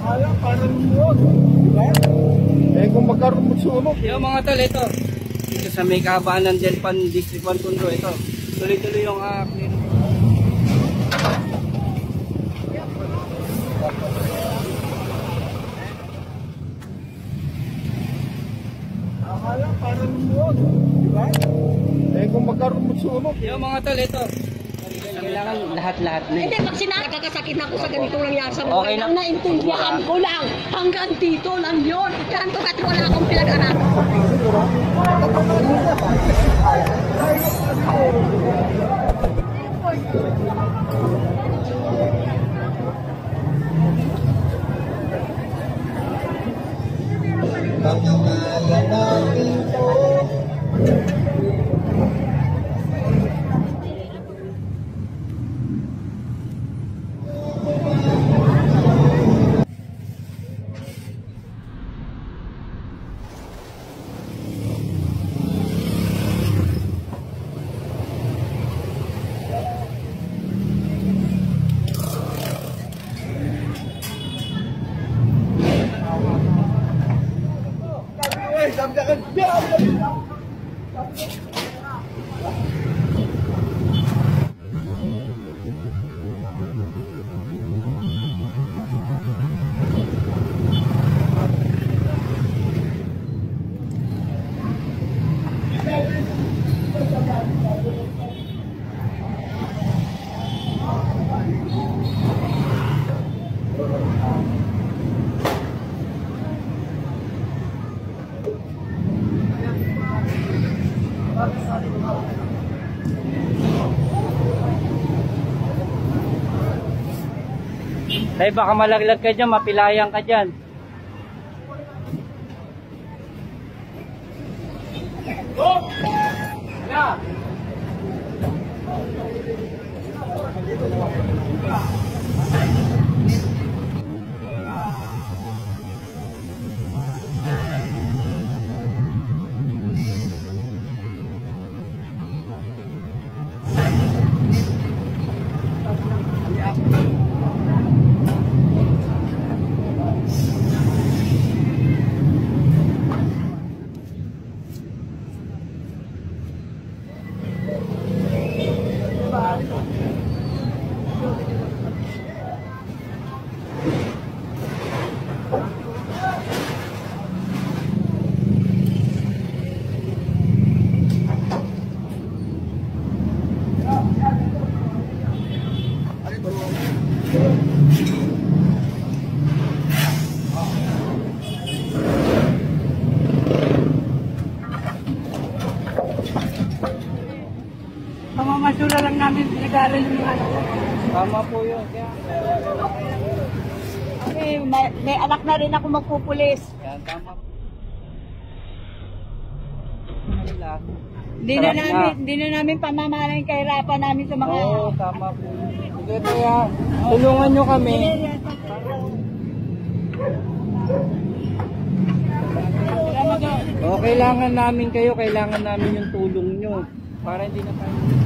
Kaya, parang mo. Diba? Eh, kung magkaroon mo sunog. Yung mga tol, ito. Dito sa may kahabaan ng Delpan District 1 Tondo, ito. Tuloy-tuloy yung clean. Kaya, parang mo. Diba? Eh, kung magkaroon mo sunog. Yung mga tol, ito. Kailangan lahat-lahat na. Hindi, pag nagkakasakit ako sa ganito nangyari sa buhay, Okay na. ang naintindihan ko lang, hanggang dito lang yun. Ganto at wala akong pinag-aralan. Dahil baka malaglag ka dyan, mapilayang ka dyan. Pamamasura lang namin pinag-aaral yung ano. Tama po yun. Kaya, May anak na rin ako magpupulis. yan, tama po. Hindi na namin pamamahala yung kahirapan namin sa mga... Oo, tama po. Sige, kaya tulungan nyo kami. O, kailangan namin kayo, kailangan namin yung tulong nyo. Para hindi na tayo.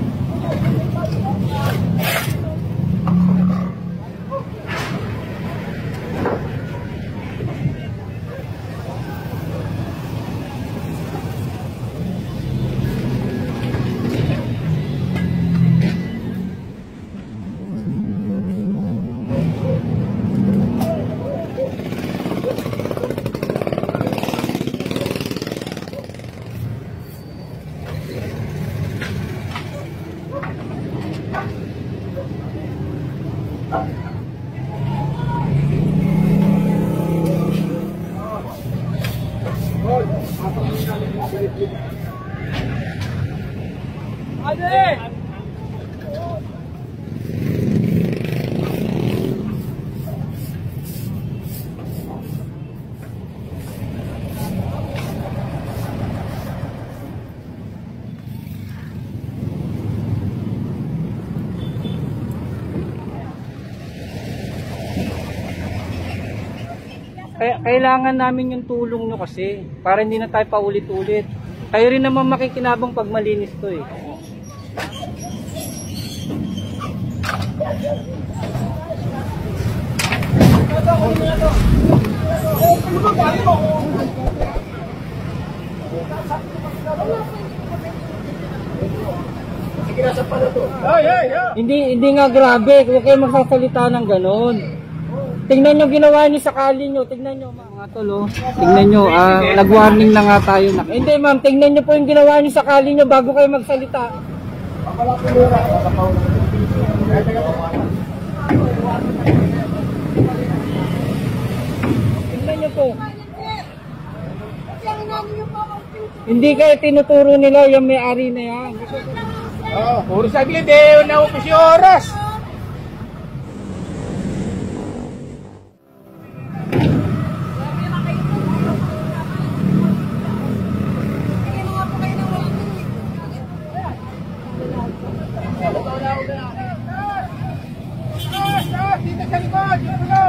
Kailangan namin yung tulong nyo kasi para hindi na tayo paulit-ulit. Kayo rin naman makikinabang pag malinis to eh. Hindi nga grabe, huwag kayo magsasalita ng ganon. Tingnan nyo ginawa niyo sa kali nyo, tingnan nyo mga tol, oh. Tingnan nyo, nag-warning na nga tayo. Hindi ma'am, tingnan nyo po yung ginawa niyo sa kali nyo bago kayo magsalita. Tingnan nyo po. Hindi kayo tinuturo nila yung may-ari na yan. Puro saglit eh, naupos yung oras. Dito sa likod, dito.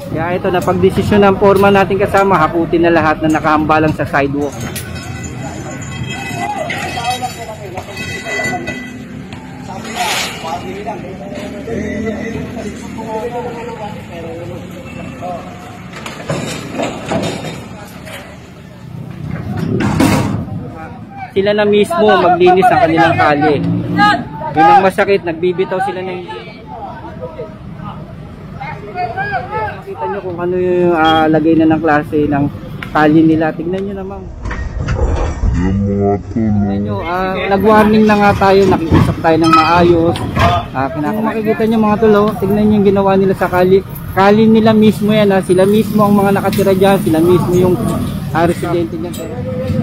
Kaya ito, napag-desisyon ng foreman natin kasama, hakutin na lahat na nakahambalang sa sidewalk. Sila na mismo maglinis ang kanilang kali. Yun ang masakit, nagbibitaw sila ng... Nakita nyo kung ano yung lagay na ng klase ng kali nila. Tignan nyo naman. Tignan nyo, nag-warning na nga tayo, nakikisap tayo ng maayos. Kung makikita nyo mga tulo, tignan nyo yung ginawa nila sa kali. Kali nila mismo yan, sila mismo ang mga nakatira dyan, sila mismo yung residente dyan.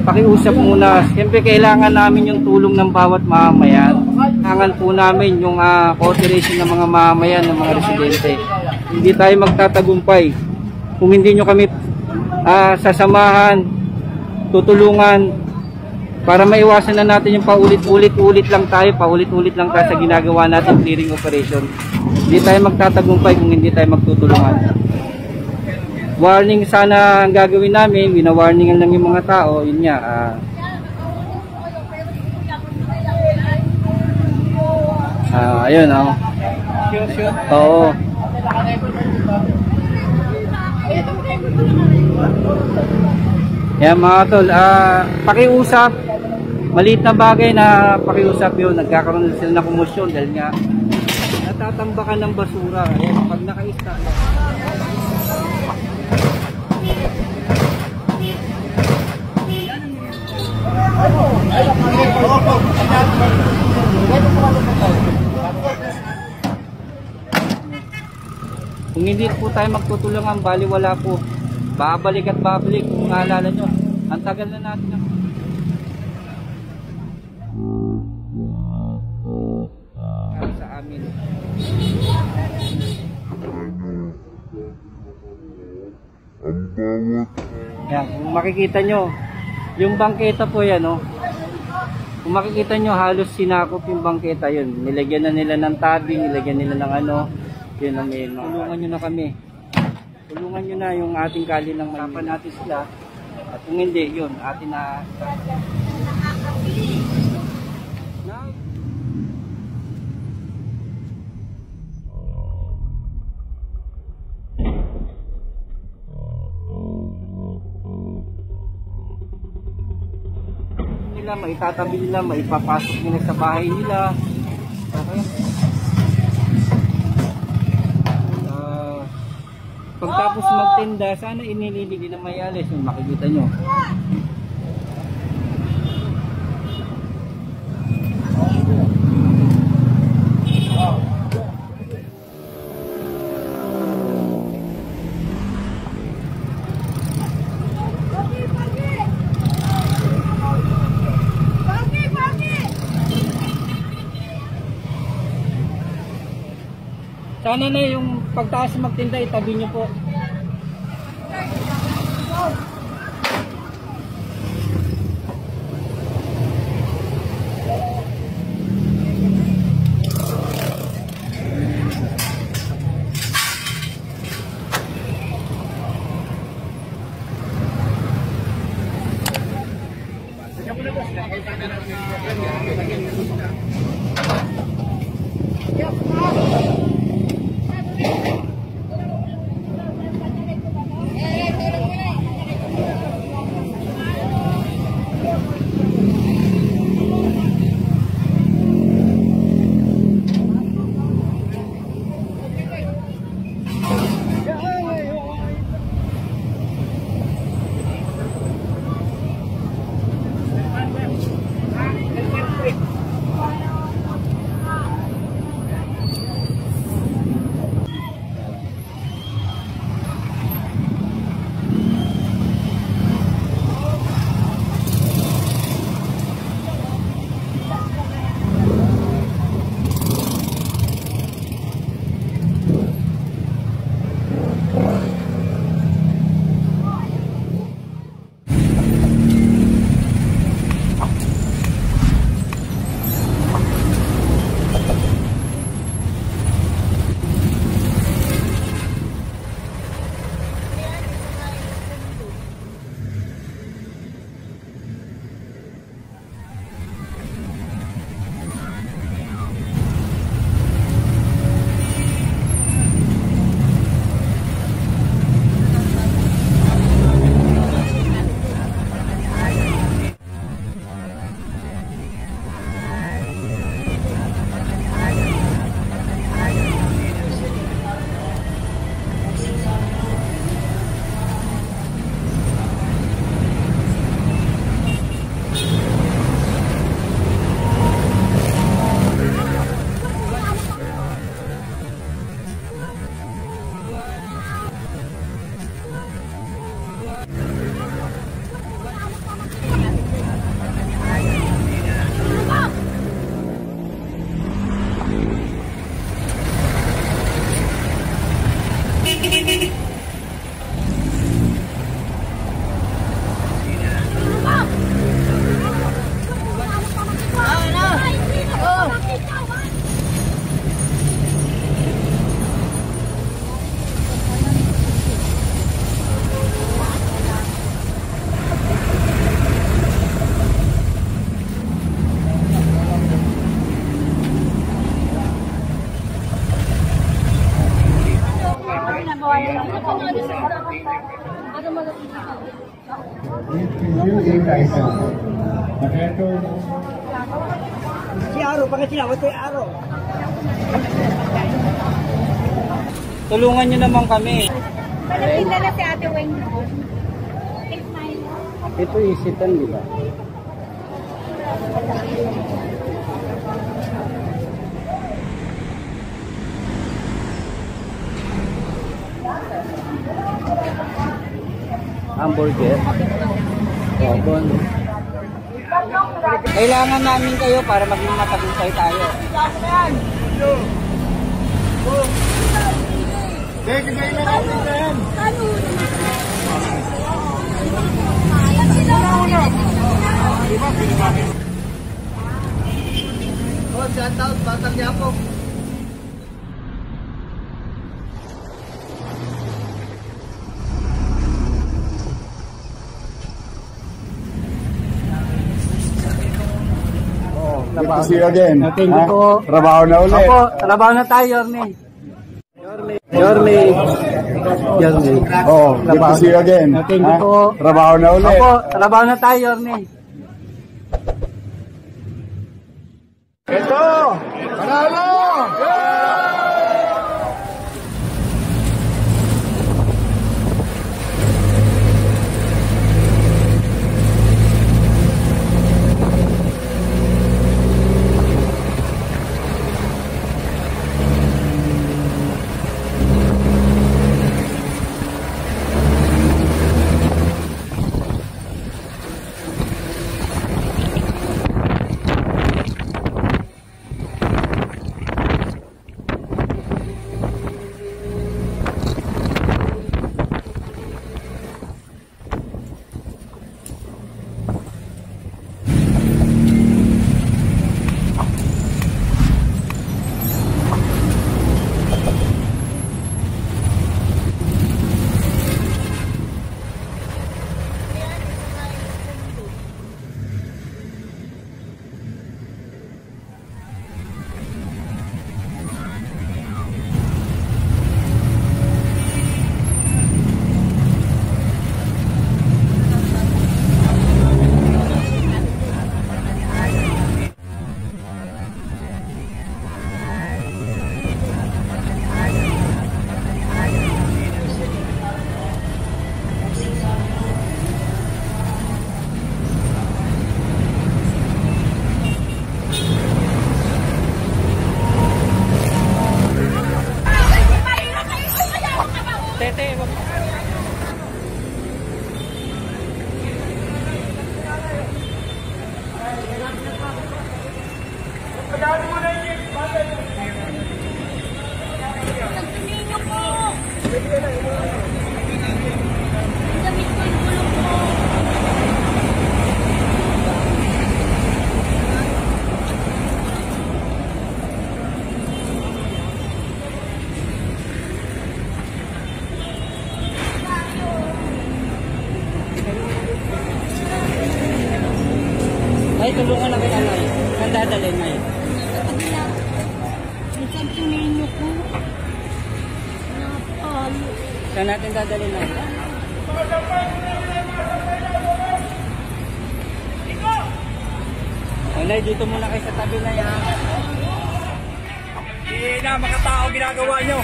Pakiusap muna, siyempre kailangan namin yung tulong ng bawat mamamayan. Kailangan po namin yung cooperation ng mga mamamayan, ng mga residente. Hindi tayo magtatagumpay kung hindi nyo kami sasamahan, tutulungan para maiwasan na natin yung paulit-ulit lang tayo sa ginagawa natin clearing operation. Hindi tayo magtatagumpay kung hindi tayo magtutulungan. Warning sana ang gagawin namin, wina-warningan lang yung mga tao, yun nga. Ayun, oh. Oo. Yan mga tol, pakiusap, maliit na bagay na pakiusap yun, nagkakaroon sila ng komosyon dahil nga natatambakan ng basura. Ayan, pag nakaista, kung hindi po tayo magtutulungan, baliwala po. Babalik at babalik kung maalala nyo. Ang tagal na natin sa amin. Yan, kung makikita nyo, yung bangketa po yan, oh. Kung makikita nyo, halos sinakop yung bangketa yun. Nilagyan na nila ng tabi, nilagyan nila ng ano. Yun ang yun. Tulungan nyo na kami. Tulungan nyo na yung ating kali ng Maynila. Natin sila. At kung hindi, yun, atin na... maitatabi nila, maipapasok nila sa bahay nila. Okay. Pagtapos magtinda, sana inilibig na may alis yung makikita nyo. Sana na yung pagtaas magtinda, itabi nyo po. Si Aro, bakit sinawat si Aro? Tulungan nyo naman kami. Malapit na si Ate Weng. Ito isitan, di ba? Hamburger. Bon. Kailangan namin kayo para maging matagumpay tayo. Sige, sige na natin yan. Oh, shout out, Batang Yapo. Good to see you again. Thank you po. Trabaho na ulit. Opo, trabaho na tayo, Yorme. Yorme. Oh, good to see you again. Thank you po. Trabaho na ulit. Opo, trabaho na tayo, Yorme. Ito! Panalo! Ay, tulungan na kita, Nay. Saan dadalhin, Nay? Isang tuminyo ko. Napalo. Saan natin dadalhin, Nay? Ay, Nay, dito muna kayo sa tabi, Nay, ha? Hindi na, mga tao ginagawa nyo.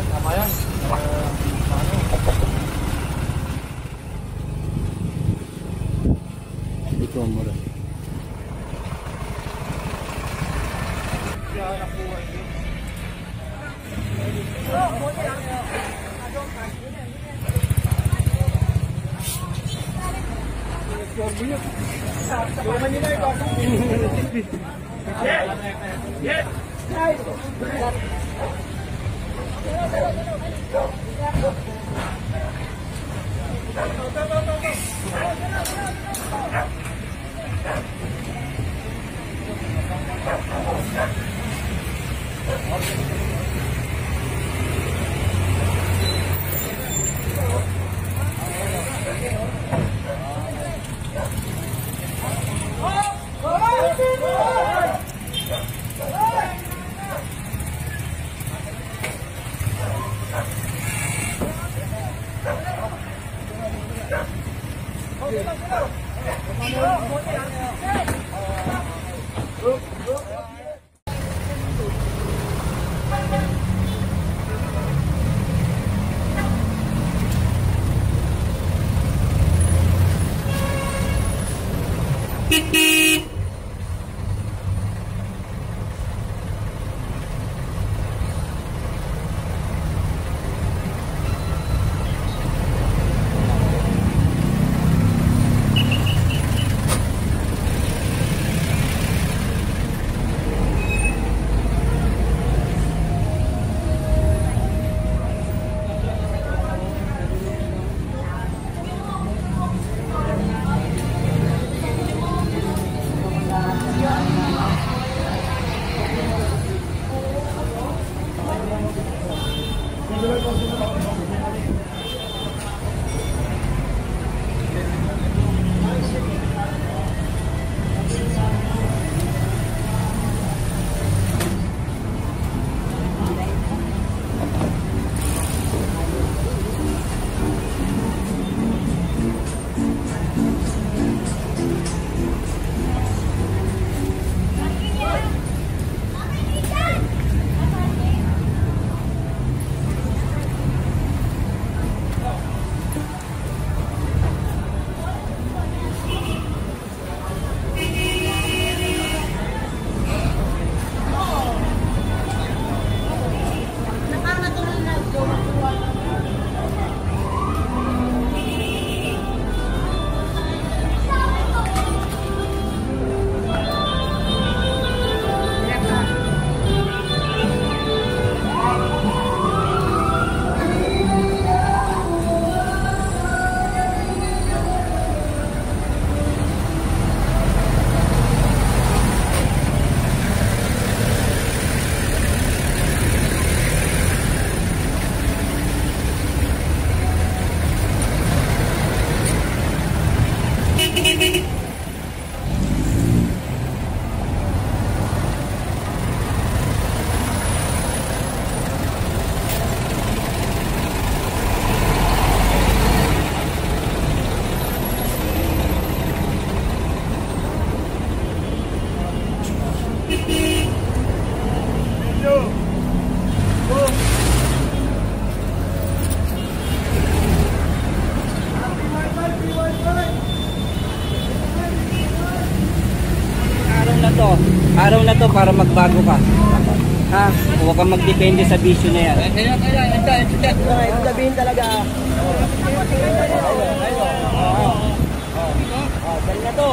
Tama yan. Dito mo rin. Araw na to para magbago ka. Ha? Huwag kang magdepende sa bisyo na yan. Ito sabihin talaga. Dali na to.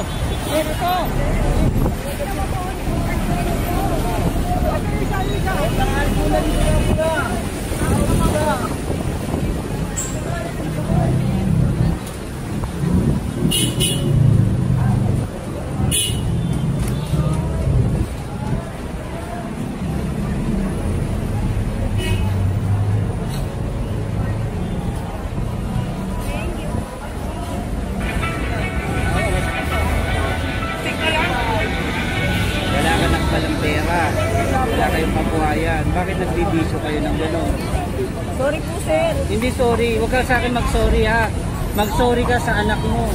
Bakit nagbibisyo kayo ng gano'n? Sorry po, sir. Hindi sorry. Huwag ka sa akin mag-sorry ha. Mag-sorry ka sa anak mo.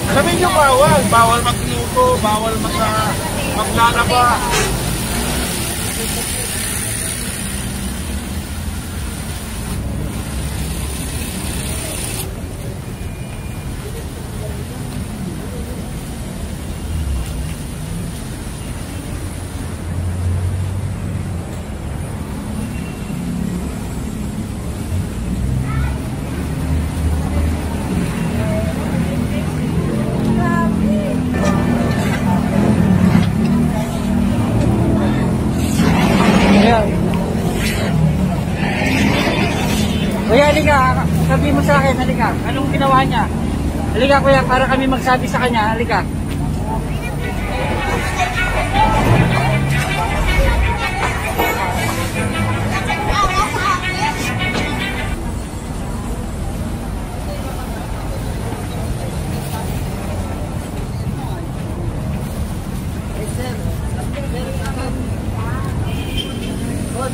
Sabihin nyo bawal magluto, bawal maglalaba. Bakit? Halika. Anong ginawa niya? Halika kuya, para kami magsabi sa kanya. Halika.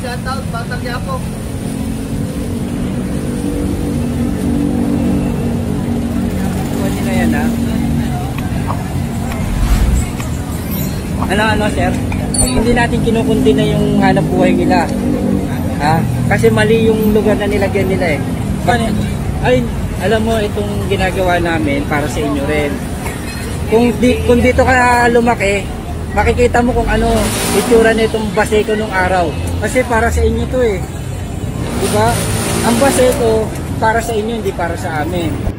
Shoutout, Batang Yapo. Kuha nyo na yan ha. Ano sir? Hindi natin kinukundi na yung hanap buhay nila. Ha? Kasi mali yung lugar na nilagyan nila eh. Ay, alam mo itong ginagawa namin para sa inyo rin. Kung dito ka lumaki, makikita mo kung ano itsura nitong Baseco nung araw. Kasi para sa inyo to eh. Diba? Ang Baseco para sa inyo, hindi para sa amin.